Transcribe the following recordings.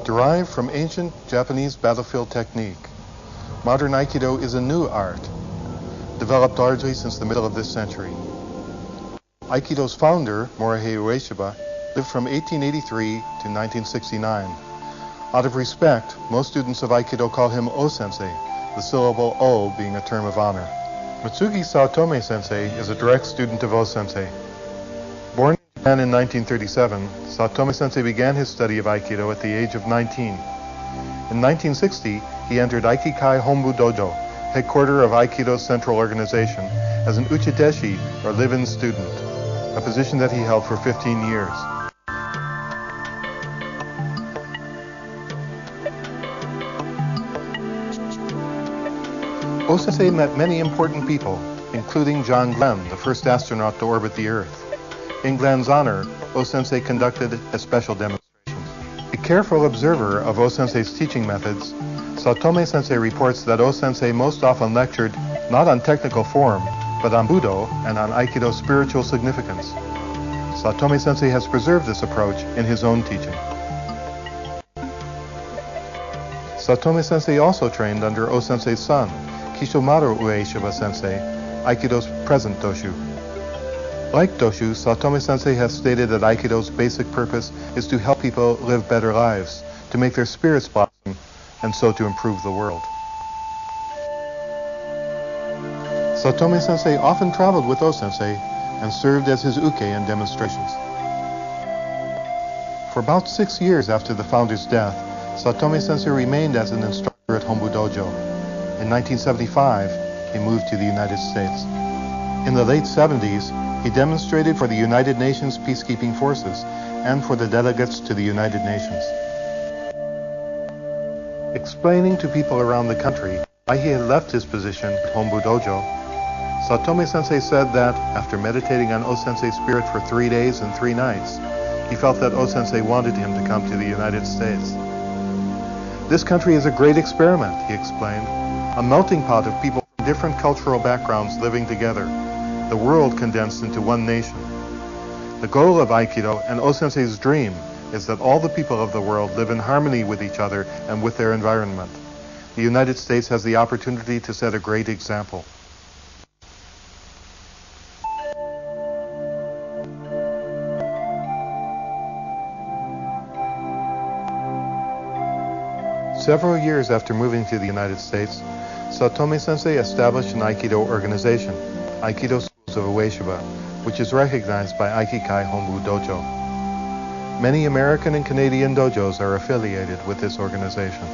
Derived from ancient Japanese battlefield technique, modern Aikido is a new art, developed largely since the middle of this century. Aikido's founder, Morihei Ueshiba, lived from 1883 to 1969. Out of respect, most students of Aikido call him O-sensei, the syllable O being a term of honor. Mitsugi Saotome Sensei is a direct student of O-sensei. Born in Japan in 1937, Saotome Sensei began his study of Aikido at the age of 19. In 1960, he entered Aikikai Hombu Dojo, headquarters of Aikido's central organization, as an uchideshi, or live-in student, a position that he held for 15 years. O-sensei met many important people, including John Glenn, the first astronaut to orbit the Earth. In Glenn's honor, O-sensei conducted a special demonstration. A careful observer of O-sensei's teaching methods, Saotome Sensei reports that O-sensei most often lectured not on technical form, but on Budo and on Aikido's spiritual significance. Saotome Sensei has preserved this approach in his own teaching. Saotome Sensei also trained under O-sensei's son, Kishomaru Ueshiba Sensei, Aikido's present Doshu. Like Doshu, Saotome Sensei has stated that Aikido's basic purpose is to help people live better lives, to make their spirits blossom, and so to improve the world. Saotome Sensei often traveled with O-sensei and served as his uke in demonstrations. For about 6 years after the founder's death, Saotome Sensei remained as an instructor at Hombu Dojo. In 1975, he moved to the United States. In the late 70s, he demonstrated for the United Nations peacekeeping forces and for the delegates to the United Nations. Explaining to people around the country why he had left his position at Hombu Dojo, Saotome Sensei said that after meditating on O-sensei's spirit for 3 days and 3 nights, he felt that O-sensei wanted him to come to the United States. This country is a great experiment, he explained, a melting pot of people from different cultural backgrounds living together, the world condensed into one nation. The goal of Aikido and O-sensei's dream is that all the people of the world live in harmony with each other and with their environment. The United States has the opportunity to set a great example. Several years after moving to the United States, Saotome Sensei established an Aikido organization, Aikido Schools of Ueshiba, which is recognized by Aikikai Hombu Dojo. Many American and Canadian dojos are affiliated with this organization.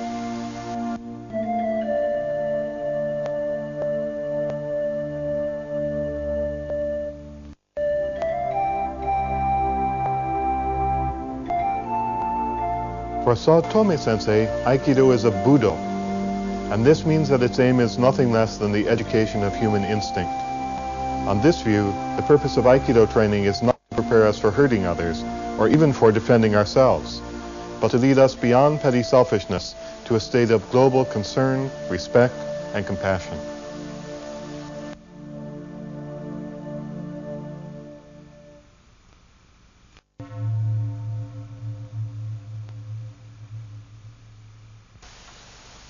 For Saotome Sensei, Aikido is a Budo, and this means that its aim is nothing less than the education of human instinct. On this view, the purpose of Aikido training is not to prepare us for hurting others, or even for defending ourselves, but to lead us beyond petty selfishness to a state of global concern, respect, and compassion.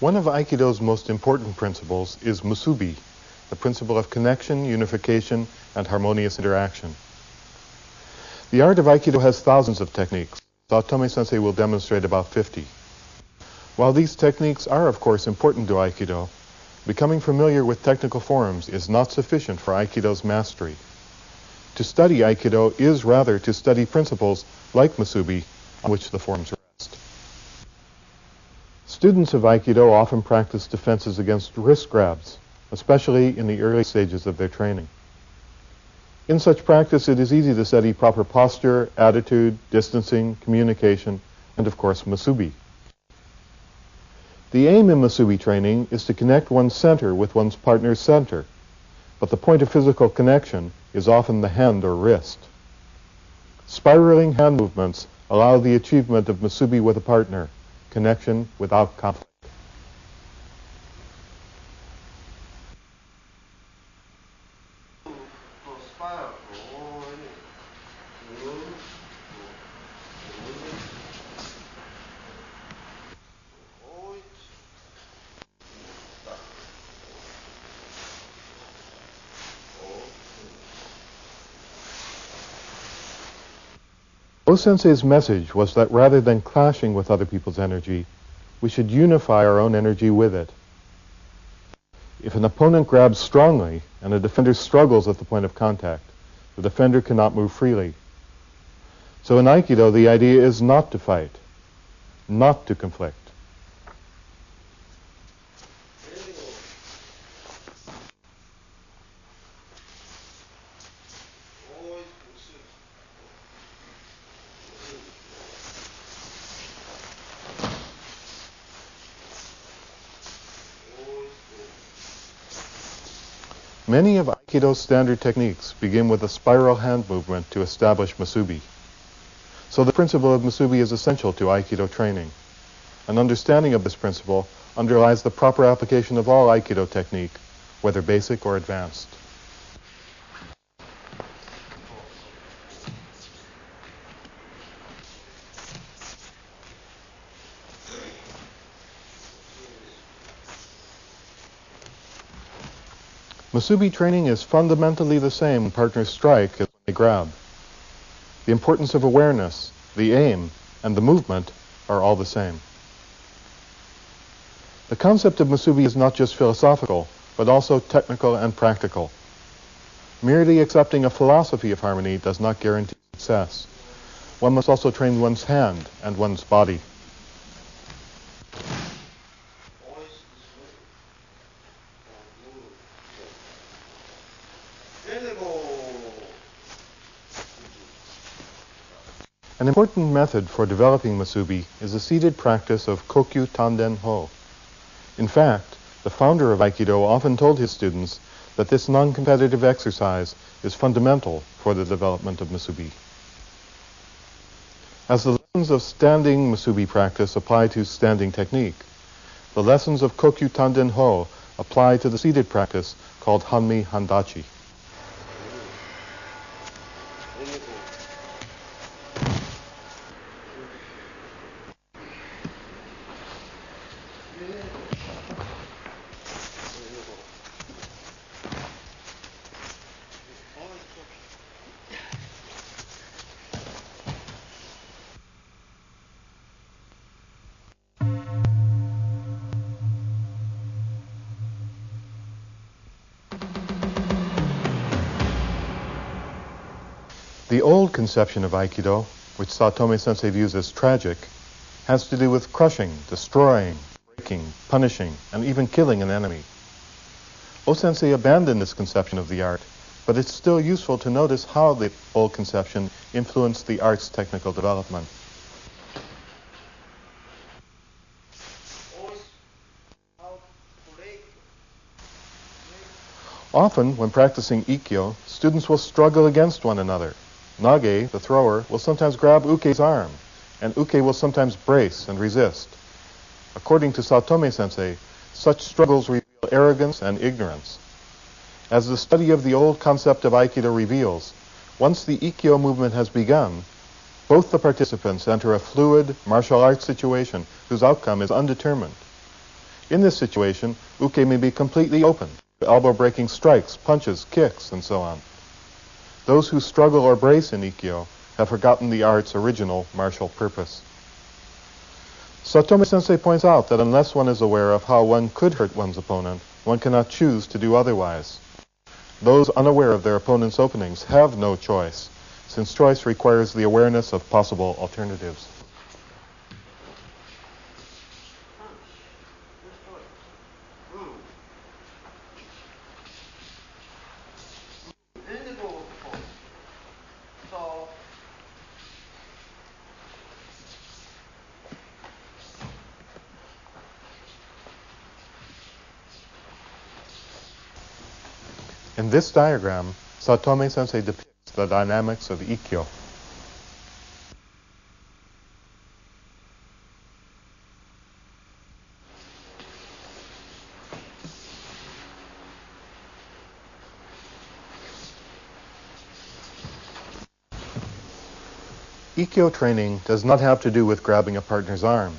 One of Aikido's most important principles is musubi, the principle of connection, unification, and harmonious interaction. The art of Aikido has thousands of techniques. Saotome Sensei will demonstrate about 50. While these techniques are, of course, important to Aikido, becoming familiar with technical forms is not sufficient for Aikido's mastery. To study Aikido is rather to study principles like musubi on which the forms rest. Students of Aikido often practice defenses against wrist grabs, especially in the early stages of their training. In such practice, it is easy to study proper posture, attitude, distancing, communication, and of course, musubi. The aim in musubi training is to connect one's center with one's partner's center, but the point of physical connection is often the hand or wrist. Spiraling hand movements allow the achievement of musubi with a partner, connection without conflict. O-sensei's message was that rather than clashing with other people's energy, we should unify our own energy with it. If an opponent grabs strongly and a defender struggles at the point of contact, the defender cannot move freely. So in Aikido, the idea is not to fight, not to conflict. Many of Aikido's standard techniques begin with a spiral hand movement to establish Musubi. So the principle of Musubi is essential to Aikido training. An understanding of this principle underlies the proper application of all Aikido technique, whether basic or advanced. Musubi training is fundamentally the same when partners strike as when they grab. The importance of awareness, the aim, and the movement are all the same. The concept of Musubi is not just philosophical, but also technical and practical. Merely accepting a philosophy of harmony does not guarantee success. One must also train one's hand and one's body. An important method for developing Musubi is the seated practice of Kokyu Tanden Ho. In fact, the founder of Aikido often told his students that this non-competitive exercise is fundamental for the development of Musubi. As the lessons of standing Musubi practice apply to standing technique, the lessons of Kokyu Tanden Ho apply to the seated practice called Hanmi Handachi. The old conception of Aikido, which Saotome Sensei views as tragic, has to do with crushing, destroying, breaking, punishing, and even killing an enemy. O-sensei abandoned this conception of the art, but it's still useful to notice how the old conception influenced the art's technical development. Often, when practicing Ikkyo, students will struggle against one another. Nage, the thrower, will sometimes grab Uke's arm, and Uke will sometimes brace and resist. According to Saotome Sensei, such struggles reveal arrogance and ignorance. As the study of the old concept of Aikido reveals, once the Ikkyo movement has begun, both the participants enter a fluid martial arts situation whose outcome is undetermined. In this situation, Uke may be completely open to elbow-breaking strikes, punches, kicks, and so on. Those who struggle or brace in Ikkyo have forgotten the art's original martial purpose. Saotome Sensei points out that unless one is aware of how one could hurt one's opponent, one cannot choose to do otherwise. Those unaware of their opponent's openings have no choice, since choice requires the awareness of possible alternatives. In this diagram, Saotome Sensei depicts the dynamics of Ikkyo. Ikkyo training does not have to do with grabbing a partner's arm,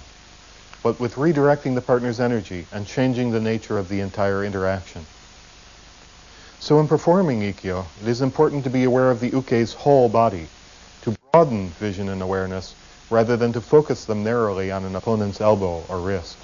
but with redirecting the partner's energy and changing the nature of the entire interaction. So in performing Ikkyo, it is important to be aware of the Uke's whole body, to broaden vision and awareness rather than to focus them narrowly on an opponent's elbow or wrist.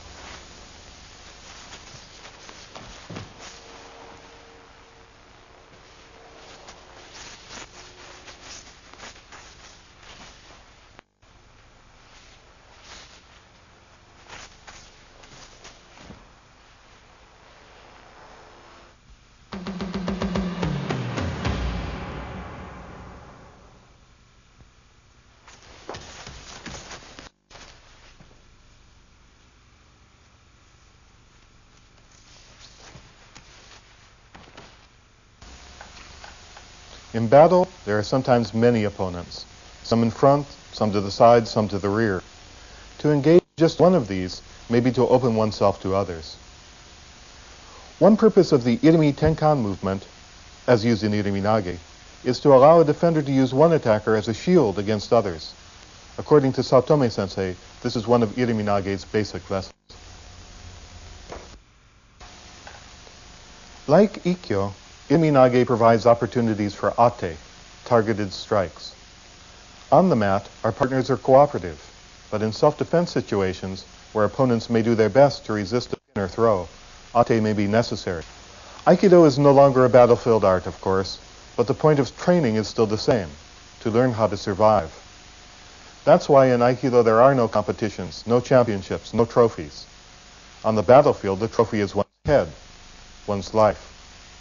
In battle, there are sometimes many opponents, some in front, some to the side, some to the rear. To engage just one of these may be to open oneself to others. One purpose of the Irimi Tenkan movement, as used in Irimi Nage, is to allow a defender to use one attacker as a shield against others. According to Saotome Sensei, this is one of Irimi Nage's basic lessons. Like Ikkyo, Irimi Nage provides opportunities for ate, targeted strikes. On the mat, our partners are cooperative, but in self-defense situations where opponents may do their best to resist a pin or throw, ate may be necessary. Aikido is no longer a battlefield art, of course, but the point of training is still the same, to learn how to survive. That's why in Aikido there are no competitions, no championships, no trophies. On the battlefield, the trophy is one's head, one's life.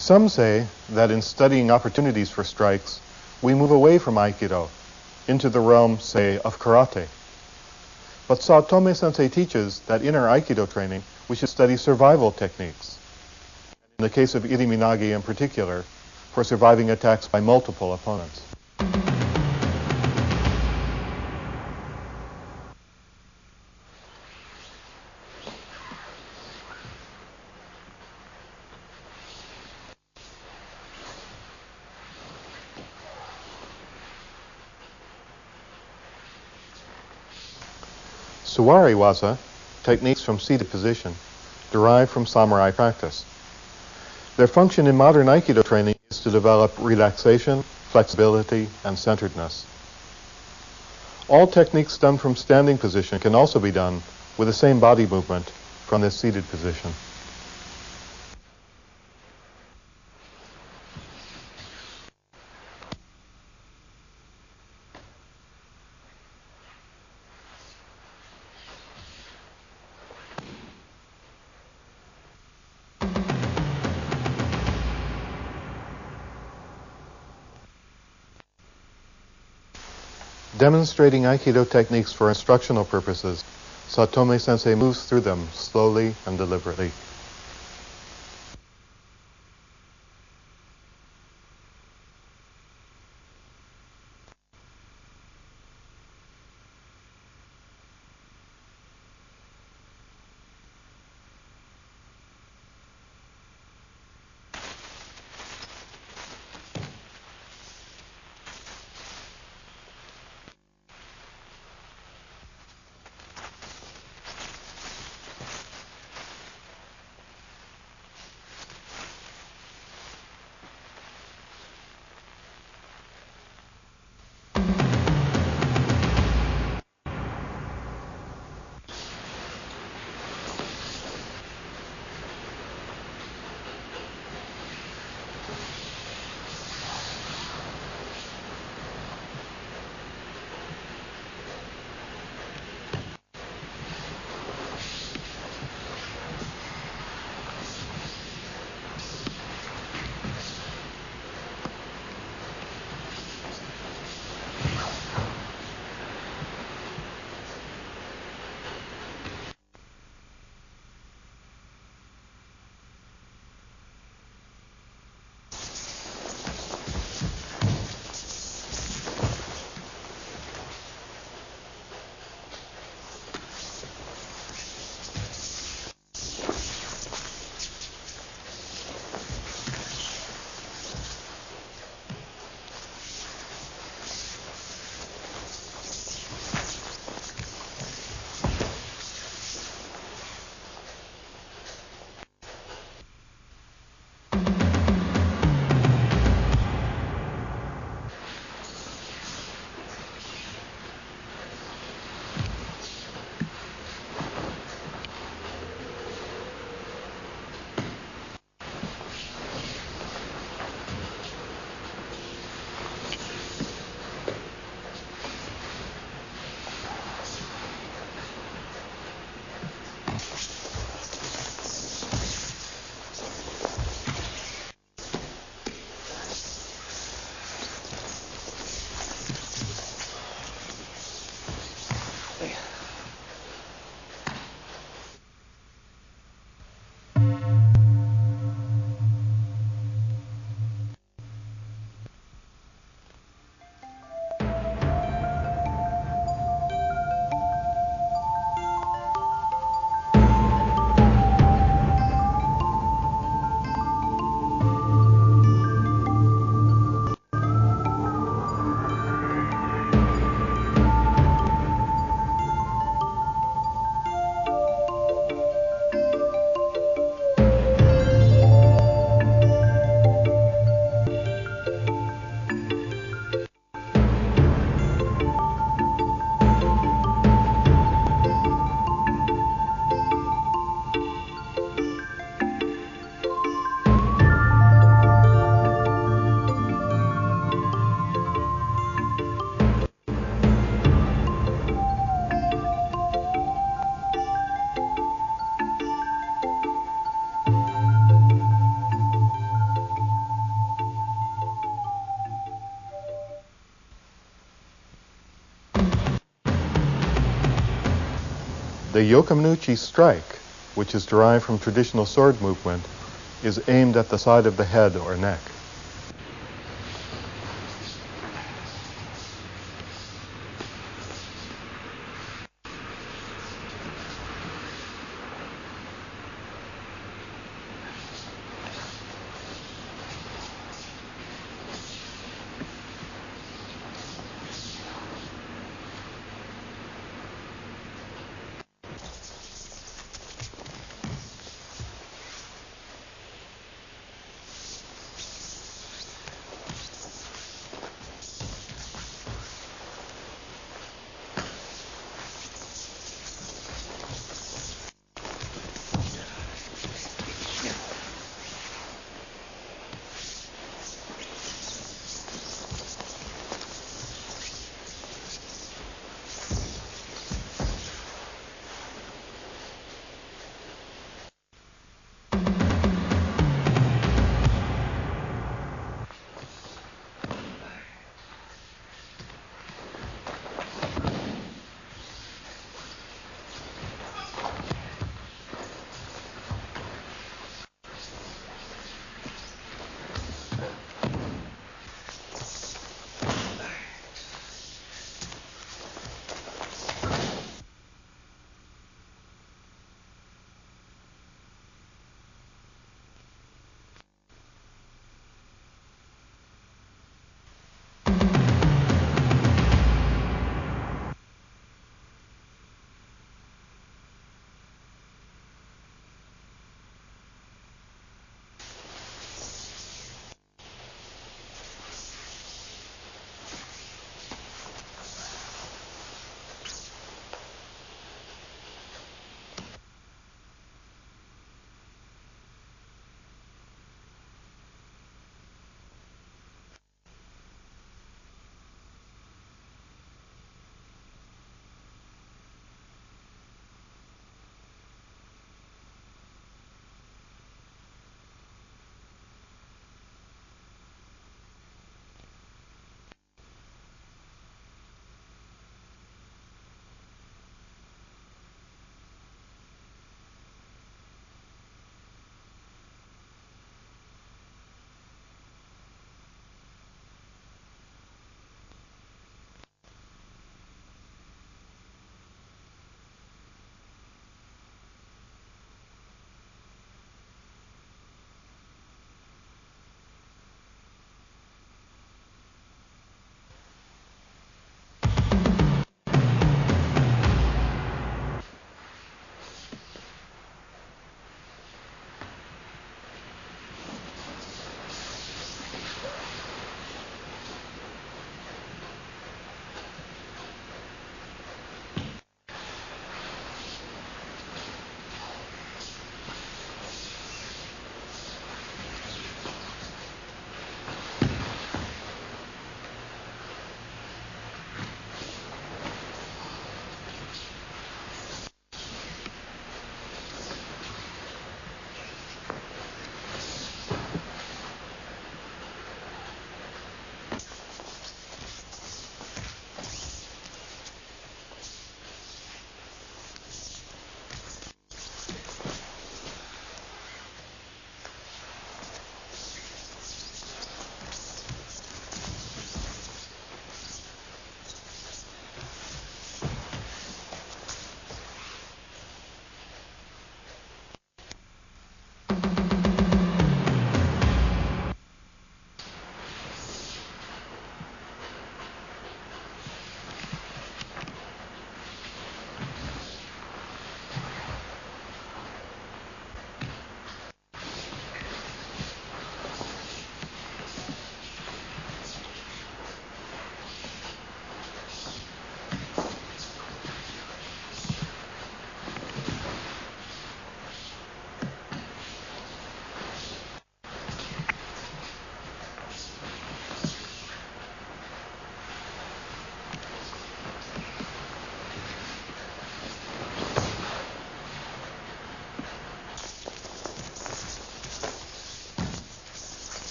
Some say that in studying opportunities for strikes, we move away from Aikido into the realm, say, of karate. But Saotome Sensei teaches that in our Aikido training, we should study survival techniques. In the case of Irimi Nage in particular, for surviving attacks by multiple opponents. Suwari waza, techniques from seated position, derive from samurai practice. Their function in modern Aikido training is to develop relaxation, flexibility, and centeredness. All techniques done from standing position can also be done with the same body movement from this seated position. Demonstrating Aikido techniques for instructional purposes, Saotome Sensei moves through them slowly and deliberately. The yokominuchi strike, which is derived from traditional sword movement, is aimed at the side of the head or neck.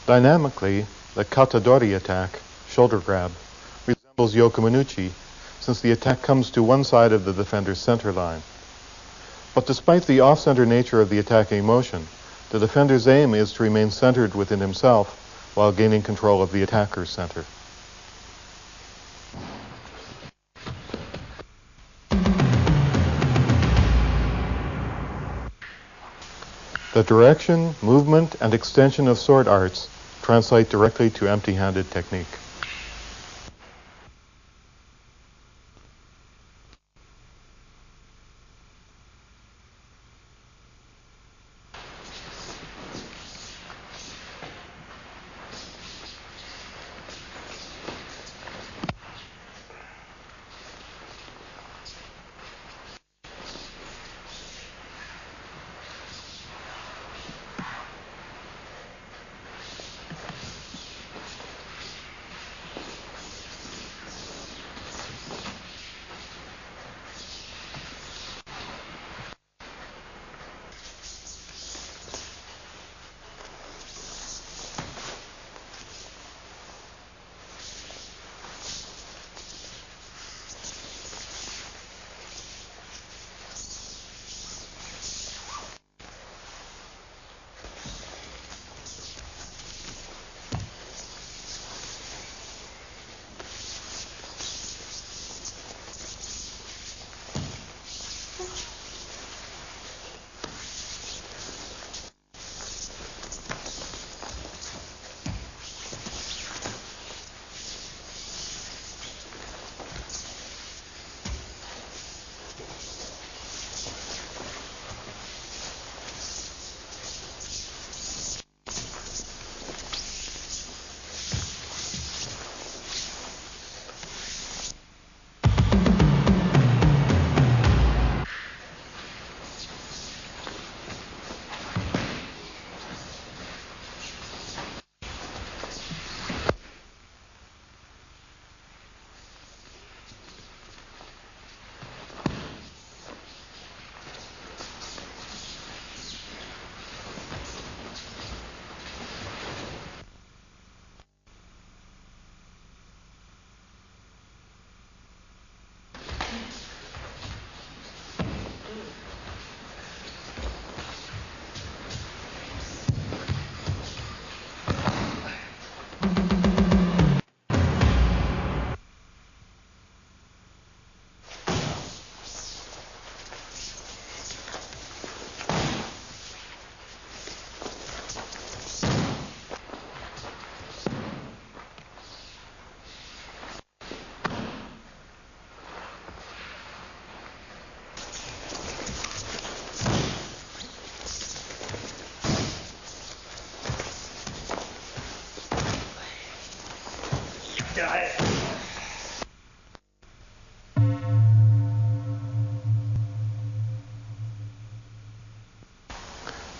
Dynamically, the katadori attack, shoulder grab, resembles yokomanuchi since the attack comes to one side of the defender's center line. But despite the off-center nature of the attacking motion, the defender's aim is to remain centered within himself while gaining control of the attacker's center. The direction, movement, and extension of sword arts translate directly to empty-handed technique.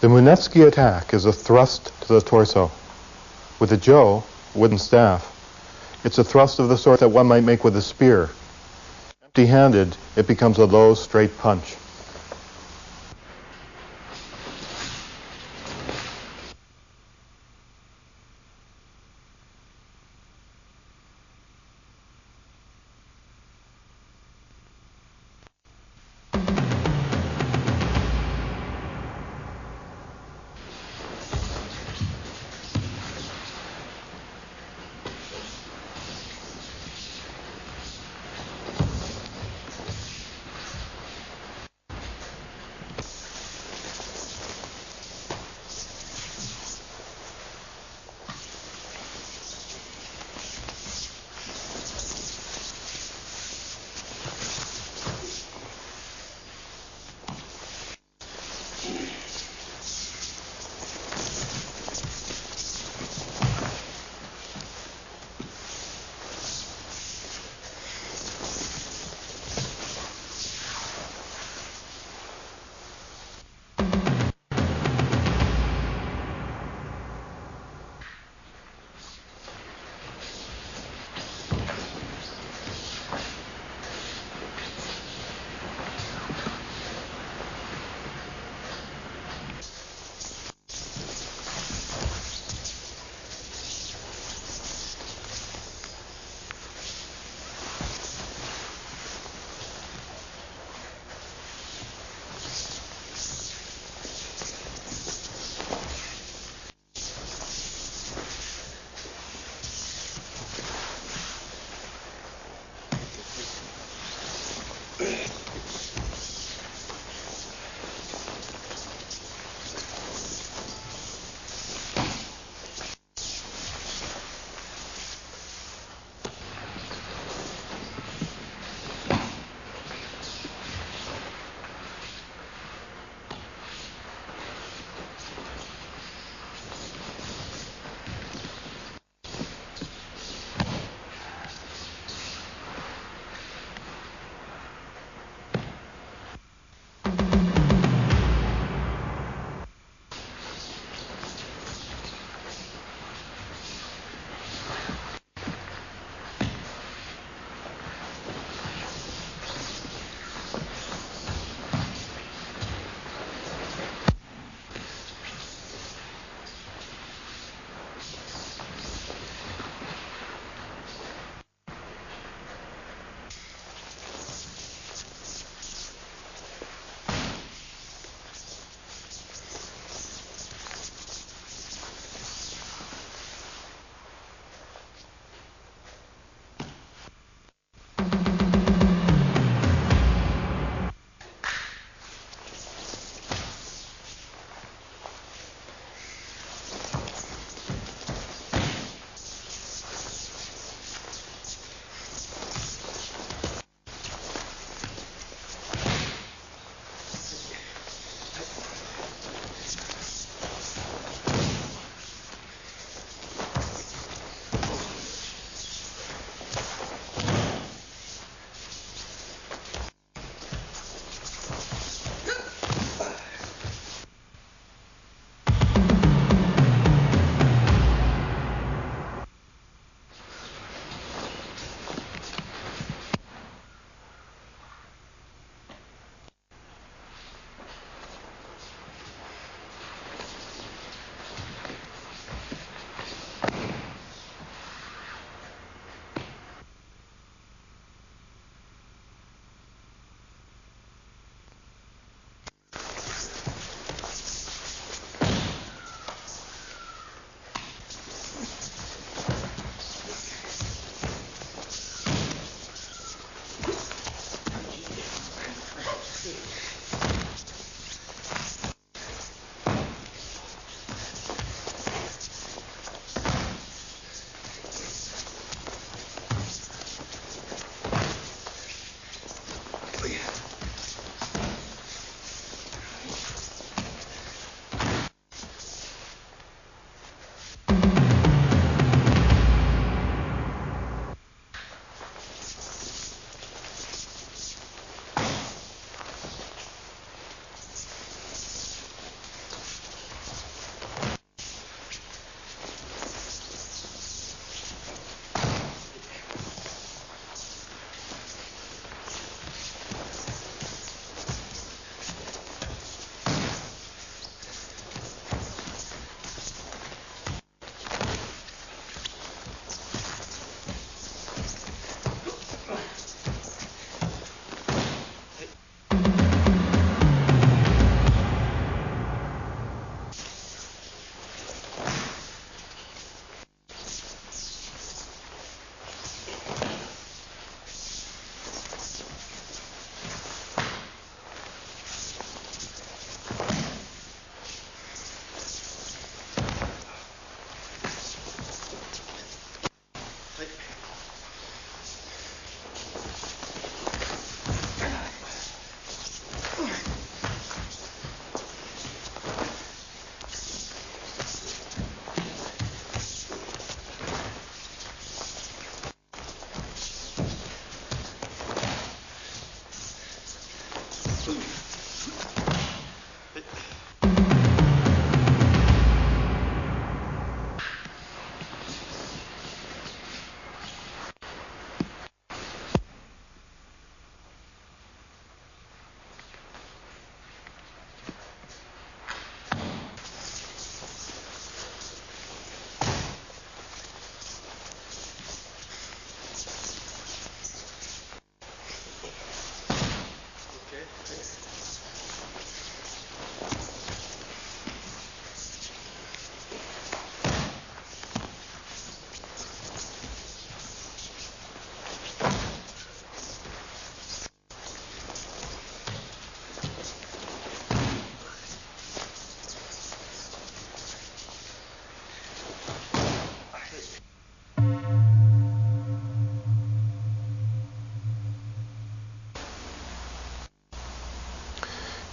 The Munetsuki attack is a thrust to the torso. With the jo, wooden staff, it's a thrust of the sort that one might make with a spear. Empty-handed, it becomes a low, straight punch.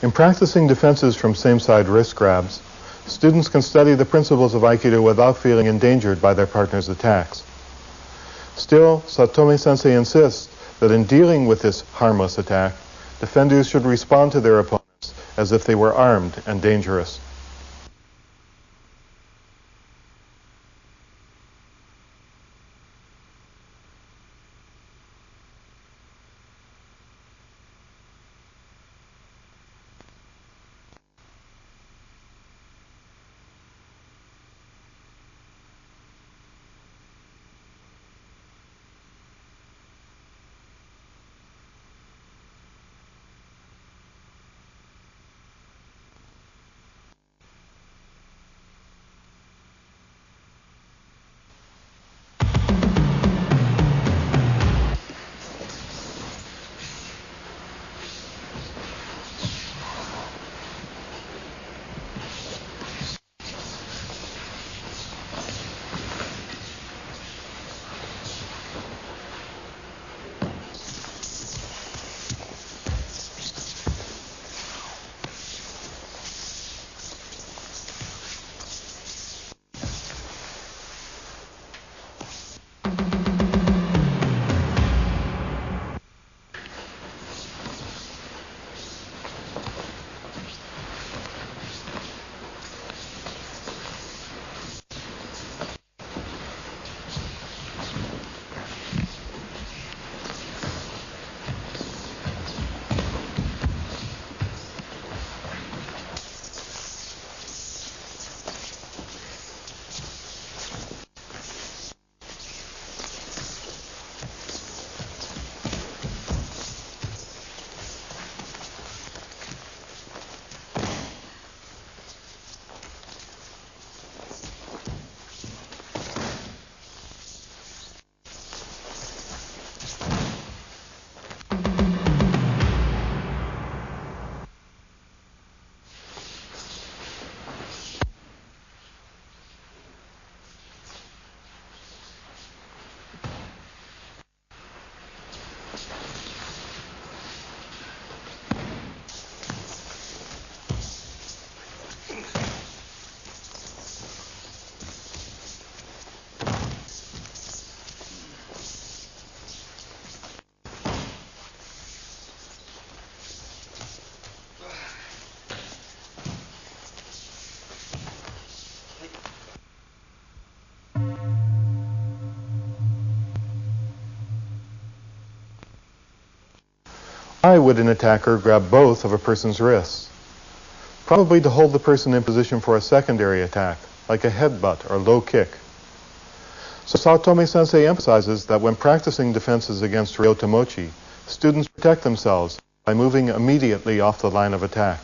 In practicing defenses from same-side wrist grabs, students can study the principles of Aikido without feeling endangered by their partner's attacks. Still, Saotome Sensei insists that in dealing with this harmless attack, defenders should respond to their opponents as if they were armed and dangerous. Why would an attacker grab both of a person's wrists? Probably to hold the person in position for a secondary attack, like a headbutt or low kick. So Saotome Sensei emphasizes that when practicing defenses against ryotomochi, students protect themselves by moving immediately off the line of attack.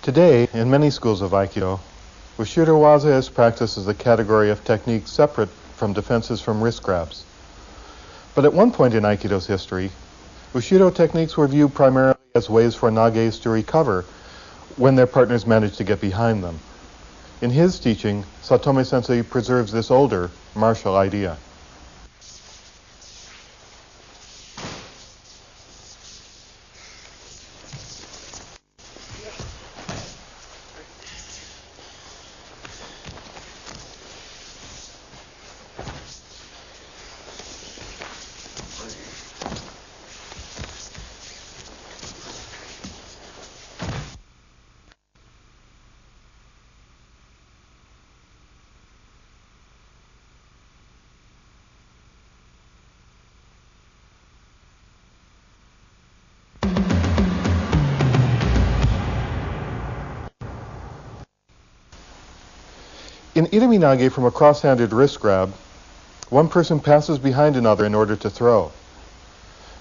Today, in many schools of Aikido, Ushirowaza is practiced as a category of techniques separate from defenses from wrist grabs. But at one point in Aikido's history, Ushido techniques were viewed primarily as ways for nages to recover when their partners managed to get behind them. In his teaching, Saotome Sensei preserves this older martial idea. In Irimi Nage from a cross-handed wrist grab, one person passes behind another in order to throw.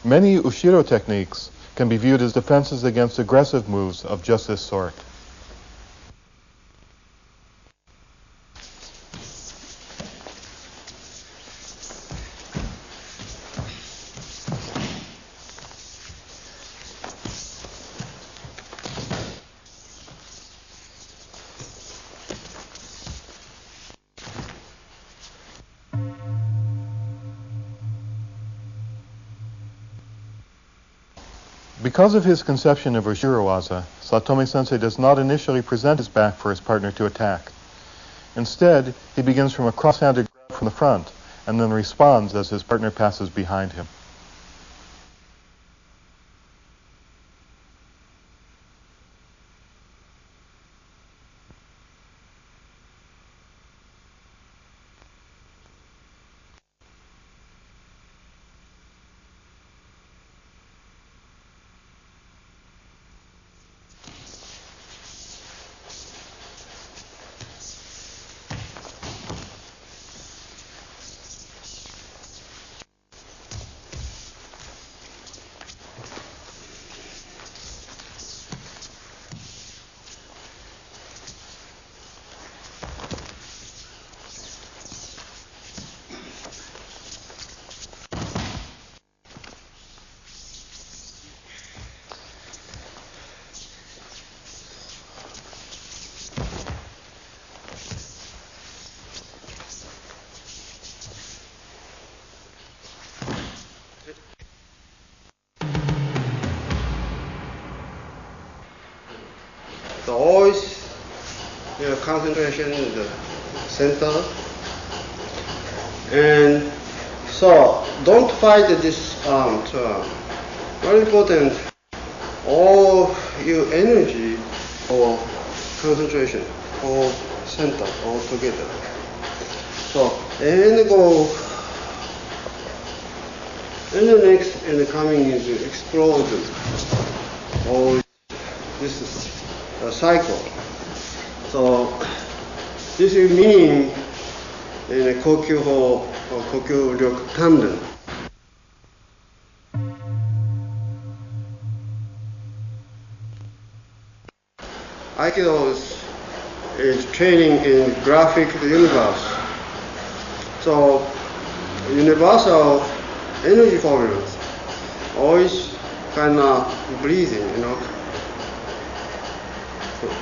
Many Ushiro techniques can be viewed as defenses against aggressive moves of just this sort. Because of his conception of Ushirowaza, Saotome Sensei does not initially present his back for his partner to attack. Instead, he begins from a cross-handed grab from the front and then responds as his partner passes behind him. So always your concentration in the center. And so don't fight this term. Very important, all your energy or concentration or center all together. So and go and the next and the coming is explosion. Or this is a cycle. So this is meaning in a kokyu or kokyu ryoku tanden. Aikido is training in graphic universe. So universal energy formulas always kind of breathing,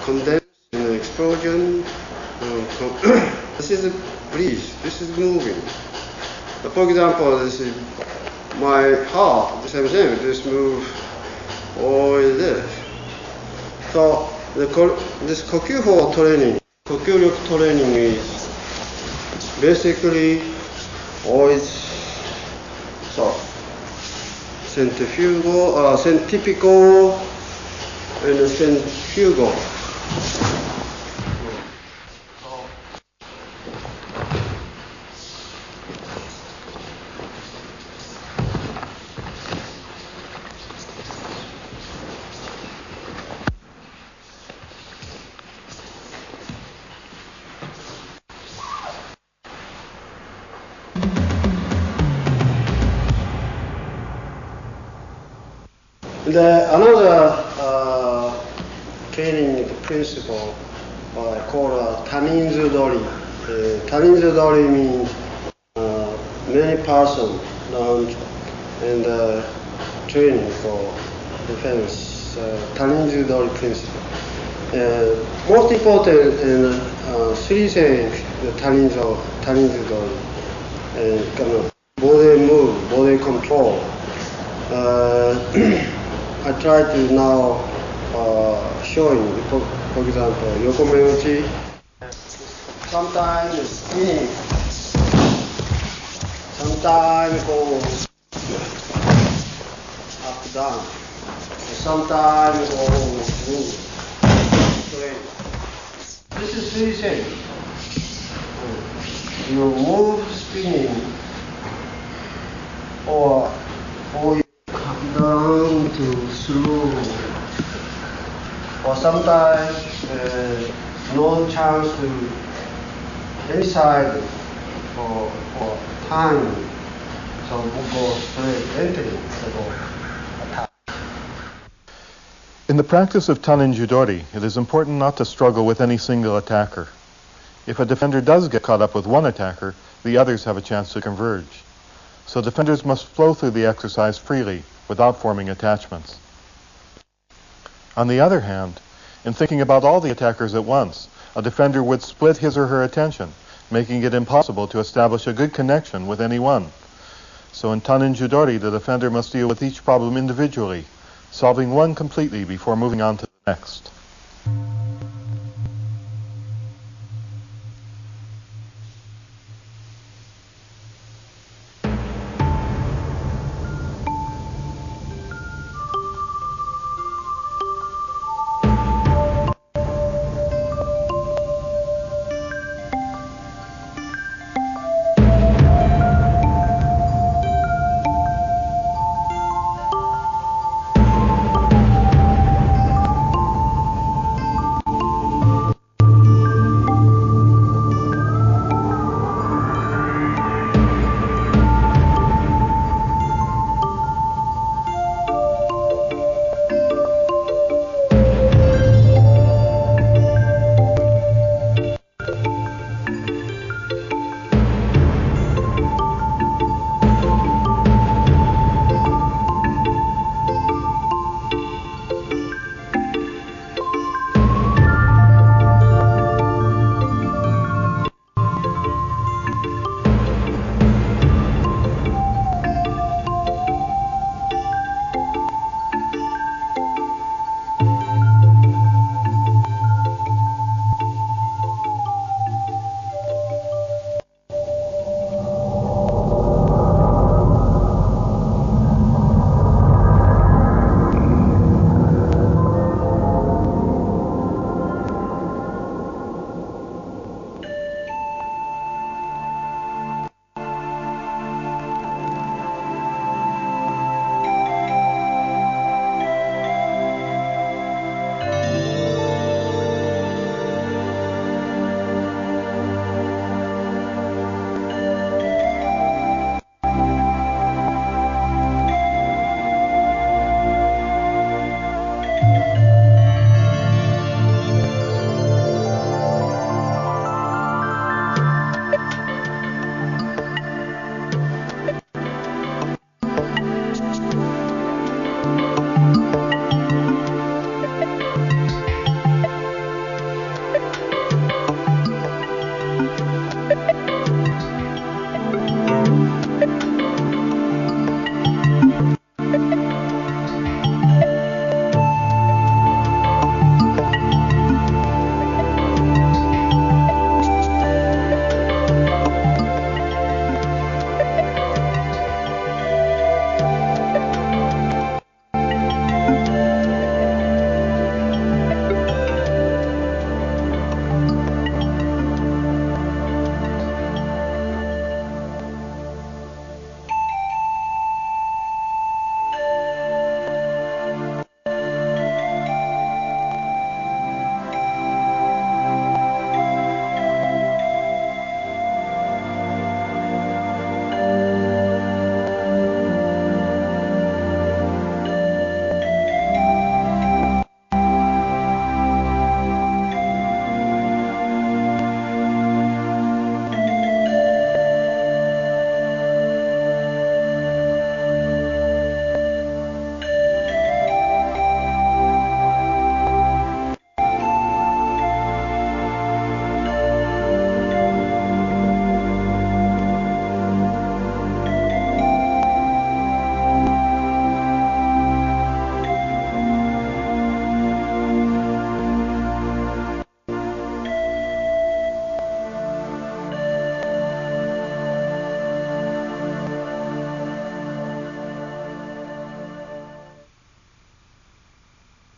condense in an explosion. This is breathe. This is moving. For example, this is my heart. The same thing. This move or this. So this kokyu training, kokyu ryoku training is basically always so centrifugal, centripetal, and centrifugal. Another training principle called Taninzu-dori. Taninzu-dori means many person learn and training for defense. Taninzu-dori principle. Most important in three things, the Taninzu-dori. Kind of body move, body control. I try to now showing, for example, Yokomeuchi. Sometimes spinning, sometimes go up down, sometimes go move straight. This is three things. You move spinning, or you come down to slow, or sometimes no chance to any side or time, so we'll go straight, entering, so go attack. In the practice of Taninju-dori, it is important not to struggle with any single attacker. If a defender does get caught up with one attacker, the others have a chance to converge. So defenders must flow through the exercise freely, without forming attachments. On the other hand, in thinking about all the attackers at once, a defender would split his or her attention, making it impossible to establish a good connection with any one. So in Taninju-dori, the defender must deal with each problem individually, solving one completely before moving on to the next.